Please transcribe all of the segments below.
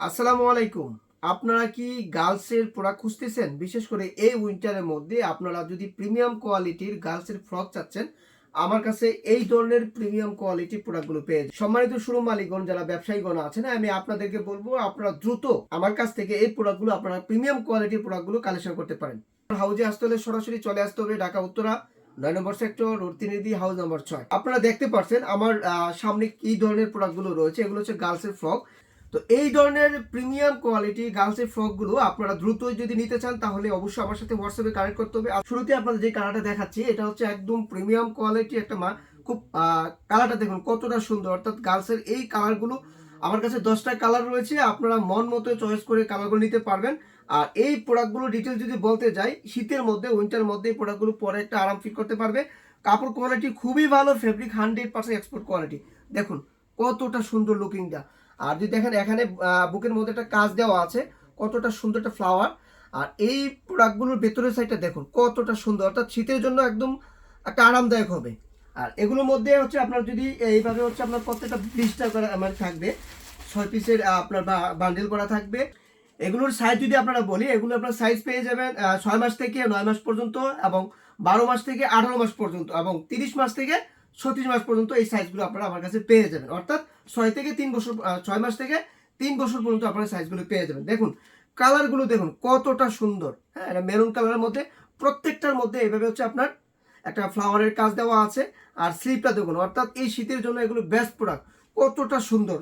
আসসালামু আলাইকুম। আপনারা কি গার্লসের প্রোডাক্ট খুঁজতেছেন? বিশেষ করে এই উইন্টারের মধ্যে আপনারা যদি প্রিমিয়াম কোয়ালিটির গার্লসের ফ্রক চাচ্ছেন, আমার কাছে এই ধরনের প্রিমিয়াম কোয়ালিটির প্রোডাক্টগুলো পেয়ে যাবেন। সম্মানিত শোরুম মালিকগণ, যারা ব্যবসায়ীগণ আছেন, আমি আপনাদেরকে বলবো আপনারা দ্রুত আমার কাছ থেকে এই প্রোডাক্টগুলো, আপনারা প্রিমিয়াম কোয়ালিটির প্রোডাক্টগুলো কালেকশন করতে পারেন। হাউজে আসতে হলে সরাসরি চলে আসতে হবে ঢাকা উত্তরা 9 নম্বর সেক্টর, রোড 3 হাউস নম্বর 6। আপনারা দেখতে পাচ্ছেন আমার সামনে কি ধরনের প্রোডাক্টগুলো রয়েছে। এগুলো হচ্ছে গার্লসের ফ্রক। তো এই ধরনের প্রিমিয়াম কোয়ালিটি গার্লসের ফ্রকগুলো আপনারা দ্রুত যদি নিতে চান, তাহলে অবশ্যই আমার সাথে হোয়াটসঅ্যাপে কানেক্ট করতে হবে। আর শুরুতে আপনাদের যে কালারটা দেখাচ্ছি, এটা হচ্ছে একদম প্রিমিয়াম কোয়ালিটি একটা খুব কালারটা দেখুন কতটা সুন্দর। অর্থাৎ গার্লসের এই কালারগুলো আমার কাছে 10টা কালার রয়েছে, আপনারা মন মতো চয়েস করে কালারগুলো নিতে পারবেন। আর এই প্রোডাক্টগুলো ডিটেলস যদি বলতে যাই, শীতের মধ্যে উইন্টার মধ্যে এই প্রোডাক্টগুলো পরে একটা আরাম ফিট করতে পারবে। কাপড় কোয়ালিটি খুবই ভালো, ফেব্রিক 100% এক্সপোর্ট কোয়ালিটি। দেখুন কতটা সুন্দর লুকিংটা। আর যদি দেখেন এখানে বুকের মধ্যে একটা কাজ দেওয়া আছে, কতটা সুন্দর একটা ফ্লাওয়ার। আর এই প্রোডাক্টগুলোর ভেতরের সাইডটা দেখুন কতটা সুন্দর, অর্থাৎ শীতের জন্য একদম একটা আরামদায়ক হবে। আর এগুলোর মধ্যে হচ্ছে আপনার যদি এইভাবে হচ্ছে আপনার প্রত্যেকটা ব্লিস্টার করে আমার থাকবে, 6 পিসের আপনার বান্ডেল করা থাকবে। এগুলোর সাইজ যদি আপনারা বলি, এগুলো আপনার সাইজ পেয়ে যাবেন 6 মাস থেকে 9 মাস পর্যন্ত, এবং 12 মাস থেকে 18 মাস পর্যন্ত, এবং 30 মাস থেকে 36 মাস পর্যন্ত এই সাইজগুলো আপনারা আমার কাছে পেয়ে যাবেন। অর্থাৎ 6 থেকে 3 বছর, 6 মাস থেকে 3 বছর পর্যন্ত আপনারা সাইজগুলো পেয়ে যাবেন। দেখুন কালারগুলো দেখুন কতটা সুন্দর। হ্যাঁ, এটা মেরুন কালারের মধ্যে, প্রত্যেকটার মধ্যে এভাবে হচ্ছে আপনার একটা ফ্লাওয়ারের কাজ দেওয়া আছে। আর স্লিপটা দেখুন, অর্থাৎ এই শীতের জন্য এগুলো বেস্ট প্রোডাক্ট। কতটা সুন্দর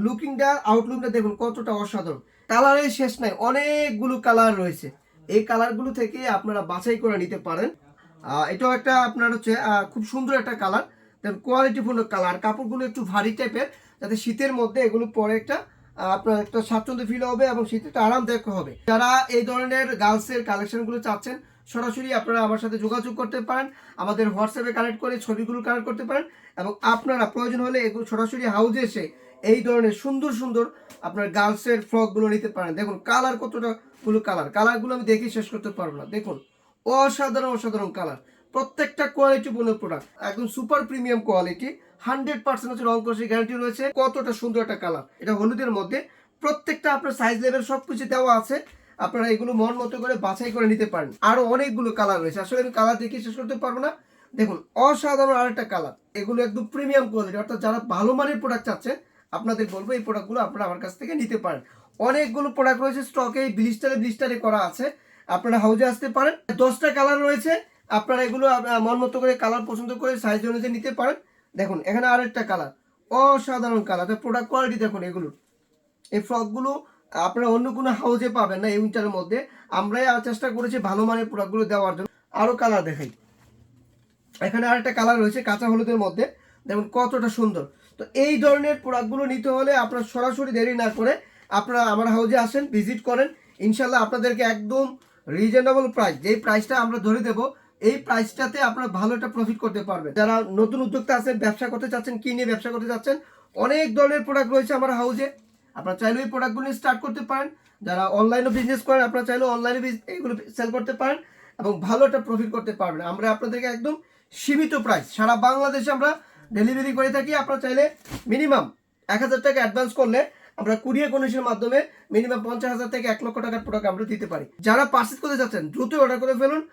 লুকিংটা, আউটলুকটা দেখুন কতটা অসাধারণ। কালারের শেষ নাই, অনেকগুলো কালার রয়েছে। এই কালারগুলো থেকে আপনারা বাছাই করে নিতে পারেন। এটাও একটা আপনার হচ্ছে খুব সুন্দর একটা কালার, কোয়ালিটিপূর্ণ কালার। কাপড়গুলো একটু ভারী টাইপের, যাতে শীতের মধ্যে এগুলো পরে একটা আপনার একটা স্বাচ্ছন্দ্য ফিল হবে এবং শীতে একটা আরামদায়ক হবে। যারা এই ধরনের গার্লসের কালেকশনগুলো চাচ্ছেন, সরাসরি আপনারা আমার সাথে যোগাযোগ করতে পারেন, আমাদের হোয়াটসঅ্যাপে কানেক্ট করে ছবিগুলো কানেক্ট করতে পারেন, এবং আপনারা প্রয়োজন হলে এগুলো সরাসরি হাউজে এসে এই ধরনের সুন্দর সুন্দর আপনার গার্লসের ফ্রকগুলো নিতে পারেন। দেখুন কালার কতটা কালারগুলো আমি দেখে শেষ করতে পারবো না। দেখুন অসাধারণ অসাধারণ কালার, প্রত্যেকটা কোয়ালিটিপূর্ণ প্রোডাক্ট, একদম সুপার প্রিমিয়াম কোয়ালিটি। 100% হচ্ছে রং কষের গ্যারান্টি রয়েছে। কতটা সুন্দর একটা কালার, এটা হলুদের মধ্যে। প্রত্যেকটা আপনার সাইজ লেভেল সবকিছু দেওয়া আছে, আপনারা এগুলো মন মতো করে বাছাই করে নিতে পারেন। আরো অনেকগুলো কালার রয়েছে, আসলে আমি কালার দেখে শেষ করতে পারবো না। দেখুন অসাধারণ আরেকটা কালার, এগুলো একদম প্রিমিয়াম কোয়ালিটি। অর্থাৎ যারা ভালো মানের প্রোডাক্ট চাচ্ছেন, আপনাদের বলবো এই প্রোডাক্টগুলো আপনারা আমার কাছ থেকে নিতে পারেন। অনেকগুলো প্রোডাক্ট রয়েছে স্টকে, ব্লিস্টারে করা আছে, আপনারা হাউজে আসতে পারেন। 10টা কালার রয়েছে, আপনারা এগুলো মন মতো করে কালার পছন্দ করে সাইজ অনুযায়ী নিতে পারেন। দেখুন এখানে আরেকটা কালার, অসাধারণ কালার। প্রোডাক্ট কোয়ালিটি দেখুন, এগুলো এই ফ্রকগুলো আপনারা অন্য কোনো হাউজে পাবেন না এই উইন্টারের মধ্যে। আমরাই চেষ্টা করেছি ভালো মানের প্রোডাক্টগুলো দেওয়ার জন্য। আরো কালার দেখাই, এখানে আরেকটা কালার রয়েছে কাঁচা হলুদের মধ্যে, দেখুন কতটা সুন্দর। তো এই ধরনের প্রোডাক্টগুলো নিতে হলে আপনারা সরাসরি দেরি না করে আপনারা আমার হাউজে আসেন, ভিজিট করেন। ইনশাল্লাহ আপনাদেরকে একদম রিজনেবল প্রাইস, যেই প্রাইসটা আমরা ধরে দেবো, এই প্রাইসটাতে আপনারা ভালো একটা প্রফিট করতে পারবেন। যারা নতুন উদ্যোক্তা আছেন, ব্যবসা করতে চাচ্ছেন, কি নিয়ে ব্যবসা করতে চাচ্ছেন, অনেক ধরনের প্রোডাক্ট রয়েছে আমার হাউজে, আপনারা চাইলে এই প্রোডাক্টগুলো স্টার্ট করতে পারেন। যারা অনলাইনে বিজনেস করেন, আপনারা চাইলে অনলাইনে এগুলো সেল করতে পারেন এবং ভালো একটা প্রফিট করতে পারবেন। আমরা আপনাদেরকে একদম সীমিত প্রাইস, সারা বাংলাদেশে আমরা ডেলিভারি করে থাকি। আপনারা চাইলে মিনিমাম 1000 টাকা অ্যাডভান্স করলে আমরা কুরিয়ার কন্ডিশনের মাধ্যমে মিনিমাম 50,000 থেকে 1 লক্ষ টাকার প্রোডাক্ট আমরা দিতে পারি। যারা পারচেজ করতে যাচ্ছেন দ্রুত অর্ডার করে ফেলুন।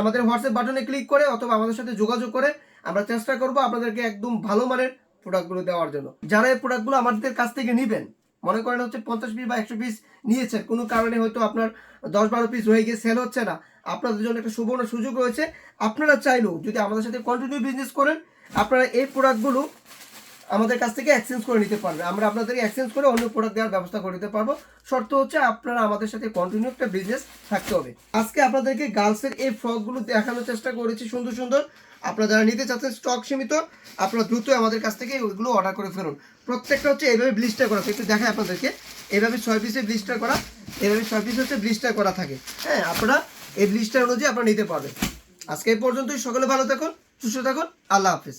আমাদের হোয়াটসঅ্যাপ বাটনে ক্লিক করে অথবা আমাদের সাথে যোগাযোগ করে আমরা চেষ্টা করব আপনাদেরকে একদম ভালো মানের প্রোডাক্টগুলো দেওয়ার জন্য। যারা এই প্রোডাক্টগুলো আমাদের কাছ থেকে নেবেন, মনে করেন হচ্ছে 50 পিস বা 100 পিস নিয়েছেন, কোনো কারণে হয়তো আপনার 10-12 পিস হয়ে গিয়ে সেল হচ্ছে না, আপনাদের জন্য একটা সুবর্ণ সুযোগ রয়েছে। আপনারা চাইলেও যদি আমাদের সাথে কন্টিনিউ বিজনেস করেন, আপনারা এই প্রোডাক্টগুলো আমাদের কাছ থেকে এক্সচেঞ্জ করে নিতে পারবেন। আমরা আপনাদেরকে এক্সচেঞ্জ করে অন্য প্রোডাক্ট দেওয়ার ব্যবস্থা করে দিতে পারবো। শর্ত হচ্ছে আপনারা আমাদের সাথে কন্টিনিউ একটা বিজনেস থাকতে হবে। আজকে আপনাদেরকে গার্লসের এই ফ্রকগুলো দেখানোর চেষ্টা করেছি, সুন্দর সুন্দর। আপনারা যারা নিতে চাচ্ছেন, স্টক সীমিত, আপনারা দ্রুত আমাদের কাছ থেকে ওইগুলো অর্ডার করে ফেলুন। প্রত্যেকটা হচ্ছে এইভাবে ব্লিস্টার করা, একটু দেখায় আপনাদেরকে। এইভাবে 6 পিসে ব্লিস্টার করা, এইভাবে 6 পিস হচ্ছে ব্লিস্টার করা থাকে। হ্যাঁ, আপনারা এই ব্লিস্টার অনুযায়ী আপনারা নিতে পারবেন। আজকে এই পর্যন্তই। সকলে ভালো থাকুন, সুস্থ থাকুন। আল্লাহ হাফিজ।